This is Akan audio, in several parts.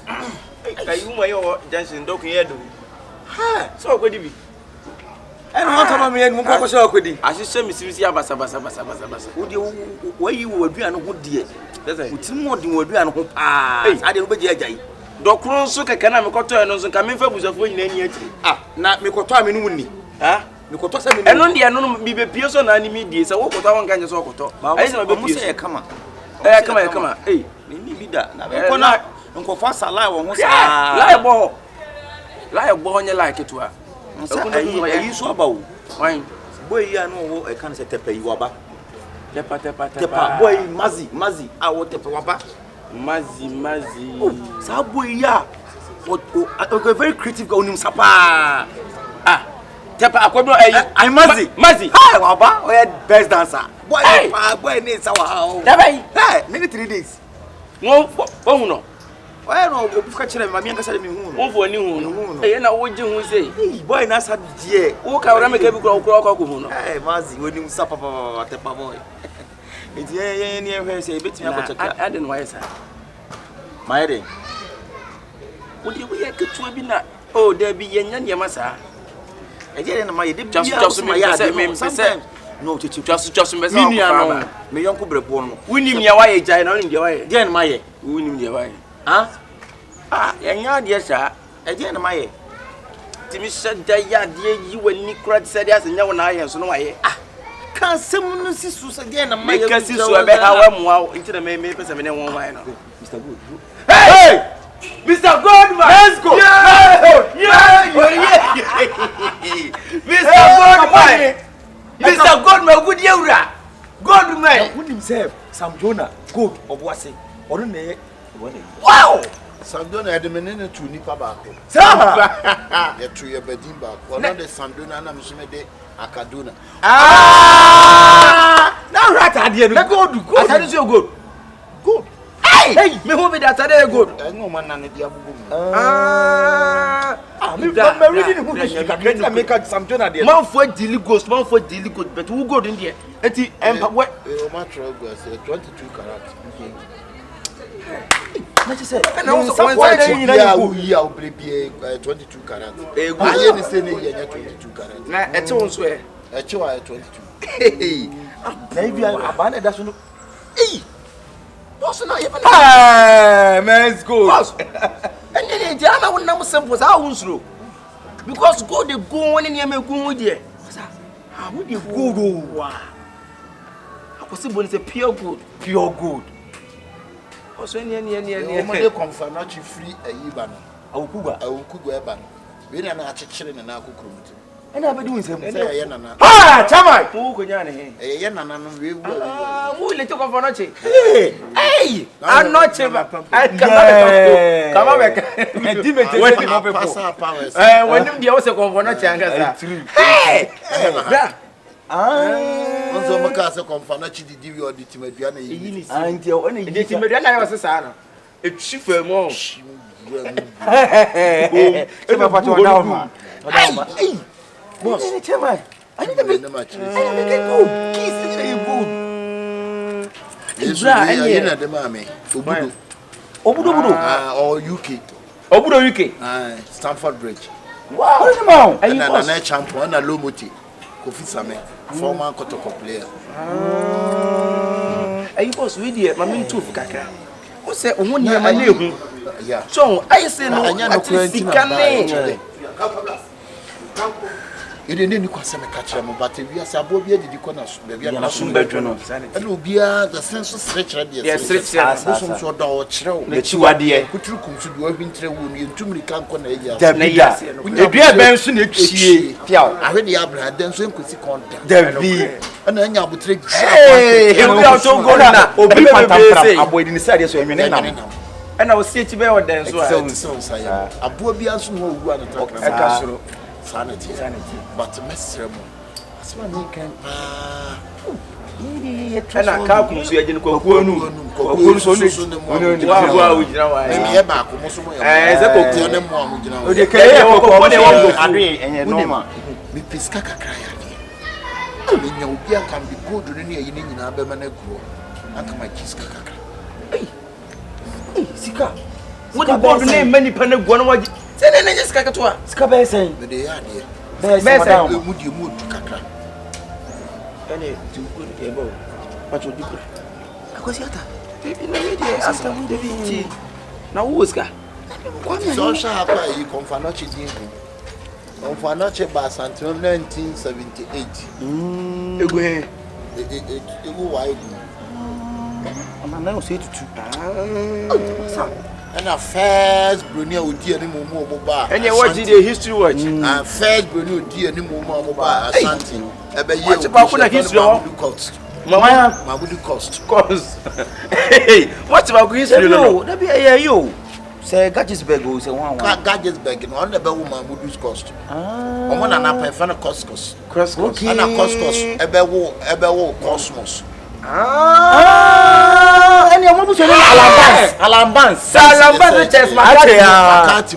You may or dancing dog here do. Ha! So could it be? And what am I going to show with you? I should say, Miss Basa. Would you where you would be and good dear? With more than would be and hope. I didn't be jay. Doctor Suka can I make a turn on coming for was of winning any. Not make a time in Winnie. Ah, because and on the unknown be Pearson and immediate. So what I can just talk. I say, come on. Come on. Hey, maybe that. Uncle Fast alive almost liable, you like it to her. I so about wine. Boy, I know I can't say tepe you about. Tepa, boy, Mazzy, I want tepa. Mazzy. Oh, so boy, yeah. What a very creative girl named Sapa. Ah, tepa, I'm Mazzy. Hi, Waba, we had best dancer. Boy, needs our house. Hey, maybe 3 days. No. Well, no, catch them. My young said, "Move for a new. Hey, now what you say? Boy, that's a dear. Oh, can make a crocodile. Hey, Mazzy, when you supper at the boy. It's near her say, bit me up. I didn't why, sir. My day. Would you be a good to be not? Oh, there be a young Yamasa. I didn't my just my yard. Sometimes. No, just me young Cobra. We need your way, giant on your way. Then my we need your way. Ah, yes, sir. Again, my Timmy said that you and Nick said yes, and no one I am so no way. Can't someone see Sus again? And my cousin so I bet how I'm into the main papers and one wine. Mr. Good. Hey! Mr. Goodman! Let's go! Yeah! Mr. Goodman, good year. Goodman! Good himself. Sam Jonah, good of what's it? Or wow! Sandona had a minute to Nipa back. Sir! You're to your bedding back. One of the Sandona and Msumede Akaduna. Now, right idea. Good. I said so good. Good. Hey! Me hope that I good. I know man and the Abu. I'm reading who can make out some Jonah. Man for daily ghost, man for daily good, but who good in there? And what? My trouble was 22 carats. What you say? And also, we are 22 carats. I understand 22 carats. Now, it's also a child 22. Hey, maybe I abandoned that. Hey, what's not even? Ah, man's good. And then Diana would never simple as our own slow. Because go the go in your go with you. How would you go? Wow. Possible is a pure good. Pure good. Also, near confirm not you free a Iban. I will cook a ban. We are not children and Aku. And I've been doing something. Ah, Chama! Who could you? A Yana, we will let you go for noche. Hey! I'm not Chama. I come back. When you also go for noche. Hey! Also, Macassa confirm not you did your Ditimediana. Until only Ditimediana was a son. It's SHIFO more. Hey! Boss, I need to make the match. I need to get good. Kiss is very good. Yes, the mammy. Obudu. Or UK. Obudu UK. Stamford Bridge. Wow. And a champion, a low moti. Kofi Same, former Kotoko player. I was with you, my main tooth, Kaka. Who said, one year, my name? Yeah. So I said, no, I you didn't catch them, but if you are Sabobia, did you call us? Maybe I'm not soon better. And will be the sense of stretch. Yes, stretch. So, dog, let you are dear. Could you come to do a winter wound? You too many can't connect. If you are Benson, I already have then so could see contact. There be and then you will take. Hey, we are so good now. I'm waiting inside your swimming. And I will say to me, what then so a poor Bianson who want to talk about sanity, but miserable. That's what you can. And I can't see a general What the board name many penny one watch. Say then just cacatoa. Scabe saying. But they are there. Best Would you move to Kaka? Any too good able. What would you put? Because yata. Baby, no idea. After we the now who's got? So sharp, you come for not cheating. On for not bass until 1978. You go ahead. You go wide. I'm not say to And a first Brunia would dear any more bar. And you watch the history watch. And first Brunia would dear any more bar. Asante. What's about history? Mama, would you cost? Hey, what's about history? No, that be a you. Say Gadgesburg goes a one. Gadgesburg on the woman would use cost. On one and up a fan of cost. Cross and a cost a bewo cosmos. And your mother said Alambans. Makati,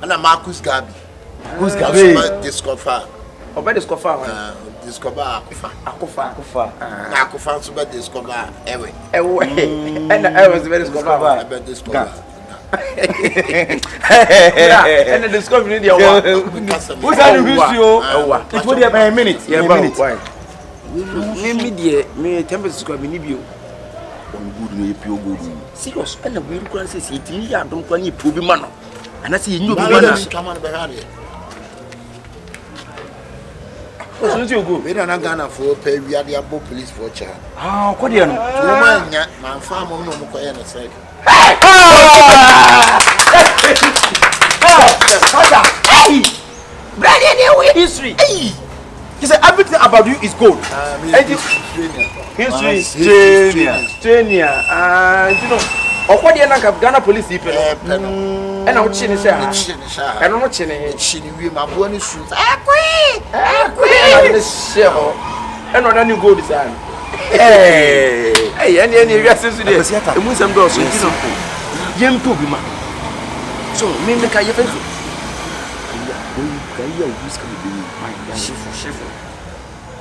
and a Marcus Gabi. Who's Gabi? Discover. Obey discover. Discover Akufa. Akufa so bad discover anyway. And I was very discover. Discover. And the discovery in the who's that you? It would have a minute. Yeah, why? Me temperature score me nibio. On good me pure good. Serious. And the real crowd says it ya don't plan you probe man. And I see you come on behind it. What's you go? We don't Ghana for pay we are the above police for child. Ah, what do you know? My farm no more in a second. Hey! History. He said everything about you is gold. History. Australia. And you know, what the Ghana police people. And I'm chinning, sir. And I'm not chinning. Chinning, my bonny shoes. And what you go design. Hey, any reasons today? It was some doors. Young to be man. So, me make a difference. SHIFO.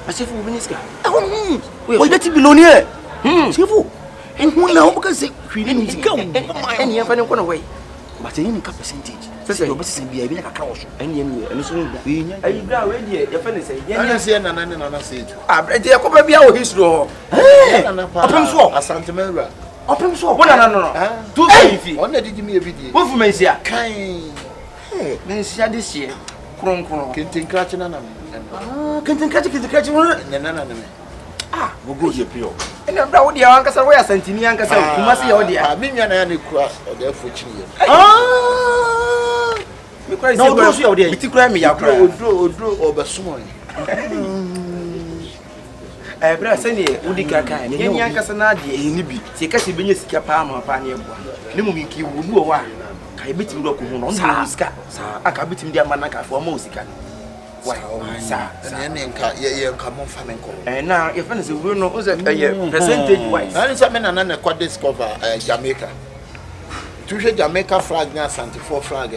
A SHIFO minister. We let it be known here. SHIFO. And who now because we didn't come and you have any way. But in a percentage. Your business be a crowd. And you and so we are ready. Your friend say, yes, and I said, I bet you could be our history. Open so, a Santa Mara. Open so, no. 250. One did you me a video? What for me, sir? Kind. Hey, this year. Can't catch an Ah, we'll go here, Pio. And I'm proud of your uncle, so we are sending you uncle. You must see your dear. I mean, you're cross or their fortune. Ah, because no, go see your dear. You cry me, I'll draw over soon. I brought Sandy, Woody Kaka, and young Cassanadi, and Nibi. See, Cassie Binis Capama, Pania. Nimiki will do a while. I beat him local on Saska. I can beat him their manaka for Mosican. Why, sir, come on, and now, if anything, we know who's a percentage wise. I didn't mean an quad discover Jamaica. Tuesday Jamaica flag now, Santa 4 flag.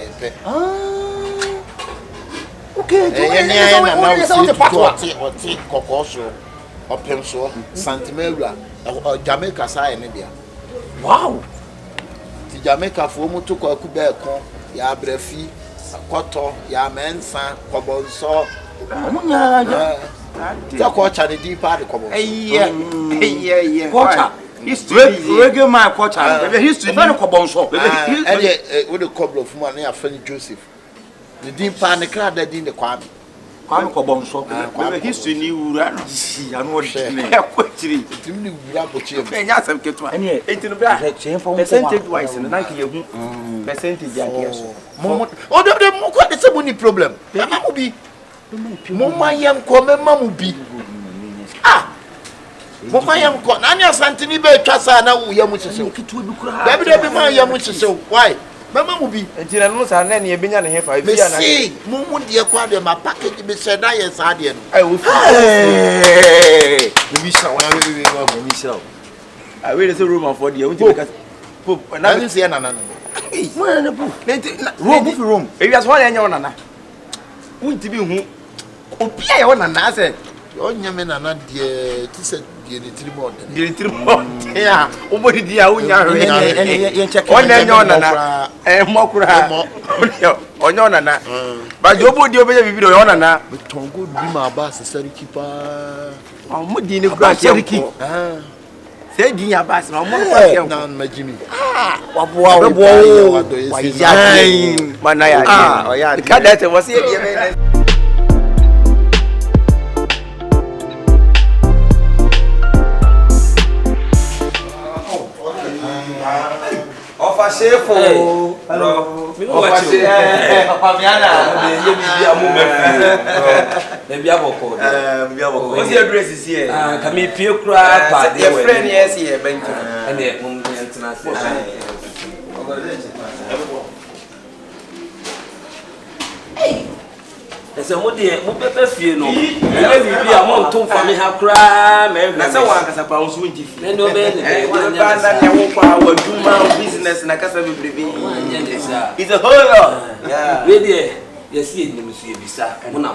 Okay, or take Cocoso or Pencil, Santa Maria or Jamaica side in India. Wow! The Jamaica for Mutuko Kubeko, ya brefi. Koto ya mensa kobonso ya kwacha the deep part kobo yeah kwacha history reggae my kwacha the history na kobonso and we the couple of man na friend Joseph the deep part the crowd that in the kwame kobonso the history ni wura no ya no de kwachiri timi wura bochi e nya sam ketu ene etinu bra percentage wise na nka yehu percentage ya keso Momo, oh, the more the same problem. Mama be Mama yam come, Mamma be. Ah, Mama yam come. Nanya Santini be Casa now. Yamuch so. Baby, my Yamuch so. Why? Mama will be until I know San Nanny being on here for a see. Momo, dear, quad my package be said, I am Sardian. I will. I will a room for the Pope, and I didn't see an animal. Room. If you one and your nana. Won't be who? Oh, Pierre, one and I said, oh, Yaman, and dear, die ni tiri mo ya o body dia o nya hwe ye check on na nyo nana mokura onyo nana ba jo body o be bibi o nana betongo bi ma ba sesari kipa o mo di ni kura seriki se di ya ba se no mo kwa na majimi waboa wa ya mana ya o ya ka da te wo se ye be SHIFO. Hello. Papa Viana. Ye bi amu me. Me bi aboko. Me bi aboko. What's your address is here? Can me pie kura pa de we. Your friend yes here bank. And the mum international. Hey. Ese mo de mo pepe fie no. E be bi amon ton fa me ha kura me. Na se wa kasa pa unsu nti fie. Ne no be ne. Ba na ne wo kwa wa duma business na kasa be brebe. It's a whole lot. Yeah. We dey yes ye ni musu ye bisa. Mo na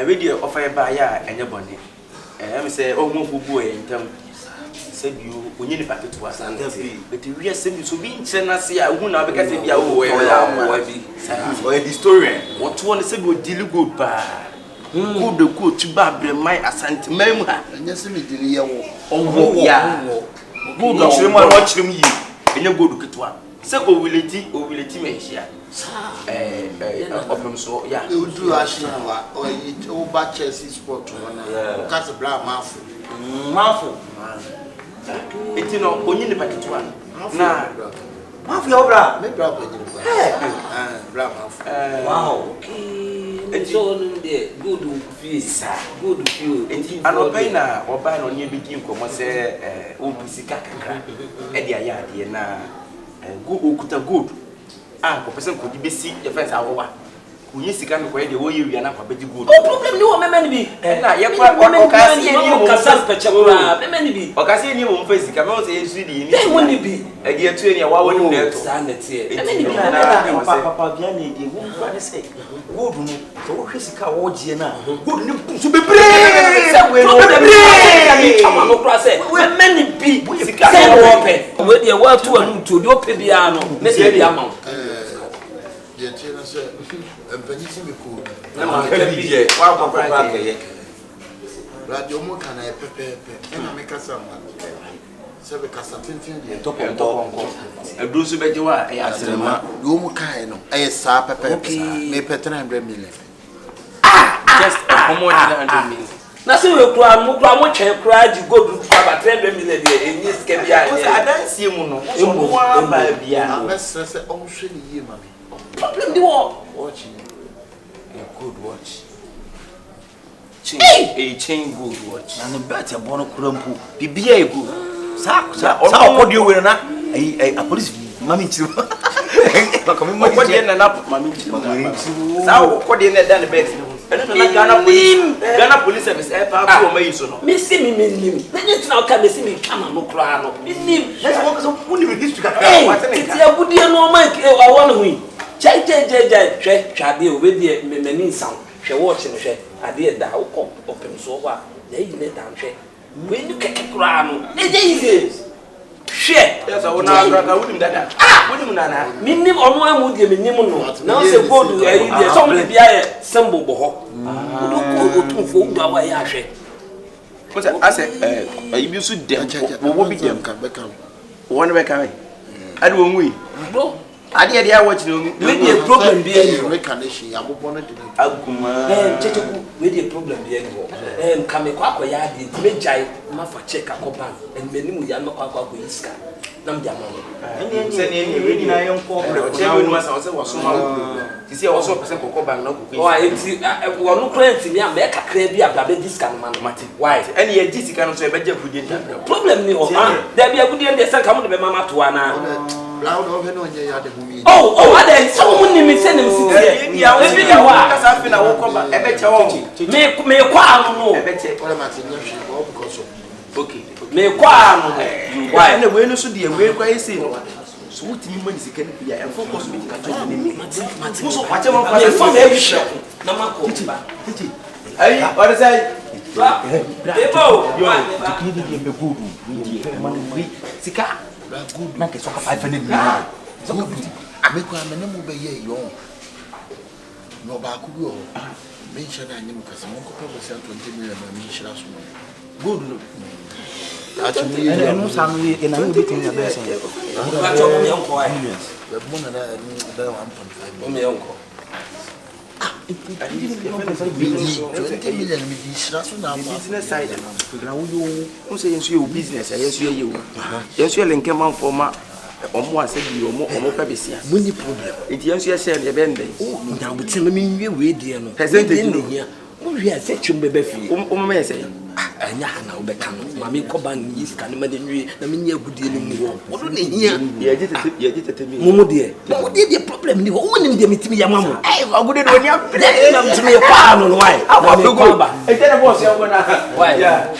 we dey offer ba ya enye bone. Me say o mo fubu e ntam. Said you onye ni paketu asante but we are saying so be nchena se a hu na be kase bia wo we bi o e historian what one say go deal good pa good the coach ba bre mai asante mai mu ha enye se me dili ye wo owo ya good o chire mu a no chire mu yi enye good ketwa se o wileti me hia opem so ya you do ashina wa o ba Chelsea sport na o kase bla mafu eti no onye ne paketu an na mafu ya obra me bra ko nyini bra mafu wow eti so no de good feel good feel eti anopai na oba na onye bi di nkomo se o bisika kakra e dia ya de na go okuta good ko person ko di besi the first awowa kunyi sika no ko ye de wo ye wi na kwa beji good o problem ni wo memani bi na ye kwa o ka si ni mo kasa pechekura memani bi o ka si ni mo mfa sika me o se yesu di ni e woni bi e de atu ni wa woni na to sa na tie memani bi na papa bia na di wo mfa ne se good no so wo hwe sika wo gie na good ni so bebre se we no bebre kama no kra se memani bi sika wo pe we de wa tu anu to de o pe bia no ne se bia ma je tiens ça empanyi si me ko na ma ka bi je wa ko pra ka ye radio mo kana e pepe na me kasa ma se be kasa tintin de to ko edu so be je wa e asrema do mo kai no e sa pepe me pe 300 million just how much 300 million na se we kura mo twen kura ji gold kura ba 300 million de enyi ske bia e adansie mu no so mo wa ba bia na me se o hwe ni ye ma me problem the war watching a good watch chain good watch na no bet e bono kurampu bibia e good sa okodi we na a police mami nchiro na komi mo okodi na mami nchiro sa okodi na dan bet na Ghana police service e pa ko mai so no me si me nim na nti na ka me si me kama no kra no me nim let's walk so uni with this to ka what ti abudi no ma awon hu jai twade o we de meni nsan hwe watch no hwe ade da ukọ opem so wa ya yi ne dan hwe we ni keke kura no e je yize hwe yes o na brother wunim dada wunim nana minim onu amu de minim no na se gold ya yi de so mo bia ye symbol bo ho odo ko otumfo ugba wa ya hwe but ase ayi bi so dem wo bi dem kan be kan won be kan ade wo ngui bro ade dia watch no we dey problem bi any recognition ya bobo no de aguma checheku we dey problem bi any kame kwa ya ade ti mejai ma fa check akoban en menimu ya no kwa iska nam dia ma no se ne we ni na yon ko che we no ma sa o so ma ti se o so person kokoban no ko o enti wo no client ni am e kakra bi ababe diska no ma no mate why any e disika no so e beje fudie problem ni ho da bi agudie de se kam no be mama to ana Loud over no nya ya de humi. Oh, ade so munni mi se nem sitie. E bi wa kasa fi na wo koba e be che wo. Me kwa anu no. E be che. Ora ma tinye hwe go because of. Okay. Me kwa anu no. Why na we no so de we kwa ese no. So what me money sika ni bia e focus me ka to ni. Mati. So kwache mo kwa e fo me hwe. Na ma ko ba. Ai, ora sai. Sika. Good. Make so 500 million. So good. Make one me no be ye yo. No ba ku yo. Mention na nyim kase mo ko pebe 20 million na me shira so. Good no. Actually, I know some we in a bit in the best. Ba cho me onko ai. The money na 1.5 million. 20 million me di shira so na business side na wo yo say yensu your business yensu ye wo yensu ye lenke man for ma omo ase bi omo pa besia money problem enti yensu ye share ye bende oh na buti me nwie we die no percentage no wo wi ase twem bebe fi o me say anya ha na wo beka no ma me ko ban yi ska ne ma de nwie na me nya agudie no mu wo do ne hia ye gite mi mo de problem ni wo nim de metimi ya mamu agude do ni apre na metimi ya pa no why na me ko ba e tell boss ya go na why yeah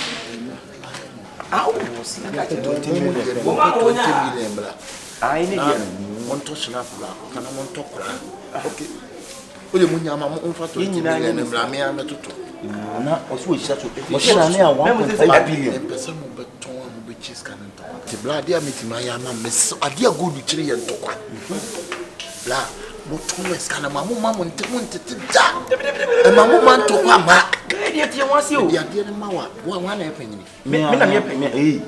sika 20 million bra ai ne dia mon to shina bra kana mon to kra okay ole munya ma mo mfa 20 million bra me ametoto na osu o shira to mo shira na 1.5 billion pesa mo beton mo be cheese kana to te bla dia metima ya ma me adia go du kire ye ntokwa bla mo tunes kana ma mo nte da e ma mo man to kwa ma dia tie wasi o dia ne ma wa na epanyini me na me epanyini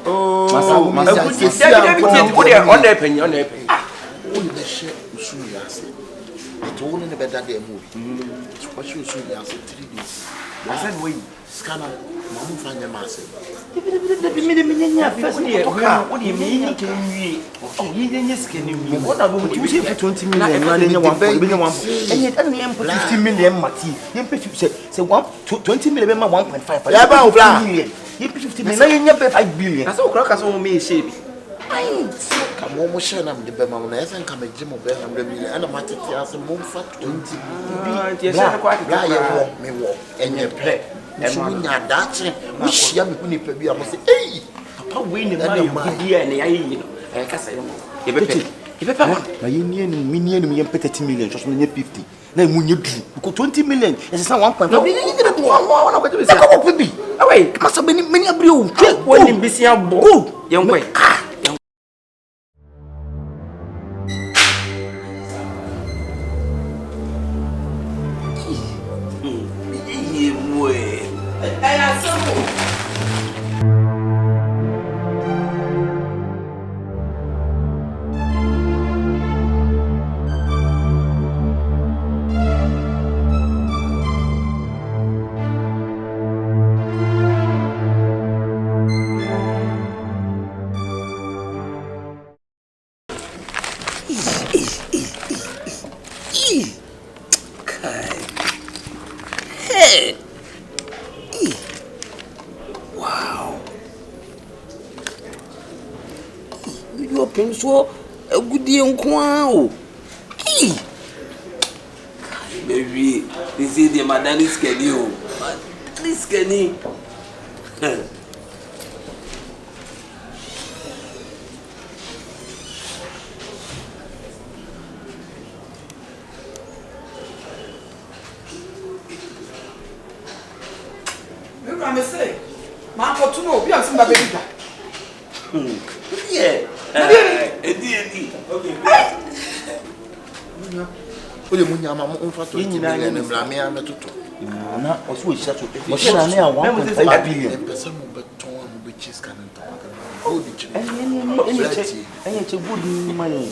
oh masa dia ko dia on na epanyini o le she usu ya se to woni ne beda de mu bi what you usu ya se 3 days I said we scanner ma mo fanya ma se me nya first year wo di me nya ke nwie yi nya scan nwie what na go to say for 20 million na nya 1 be nya 1 enye dan nya 50 million mati nya 50 say 20 million be ma 1.5 ya ba o bla nya 50 million na nya 5 billion asa okra ka so me shebi ai kamo mo share na mde be ma na yesa nka meje mo be 100 million ana matete ase mo fa 20 bi ti yesa kwa ti la ye wo me wo enye pre so nya dache wo hia me huni pa bi a mo se ei papa we ni ma ye bia na ya yi no e ka say mo ye be pa na ye nie ni me nie ni ye 30 million so nya 50 na mu nye du ko 20 million yesa 1.5 no bi ni de to wa na ko te be say ko bi away masa be ni me abri o wo ni bisi abo ye nkwe so agudie nkoa o baby this is the madani skeni o this skeni me me say ma ko tuno obi am simba baby da yeah edi okay ole munya ma mo mfa to million bra me ametoto na osu o shira to mo shira na 1.5 billion pesa mo beton mo be cheese kana to go di chire enye che good money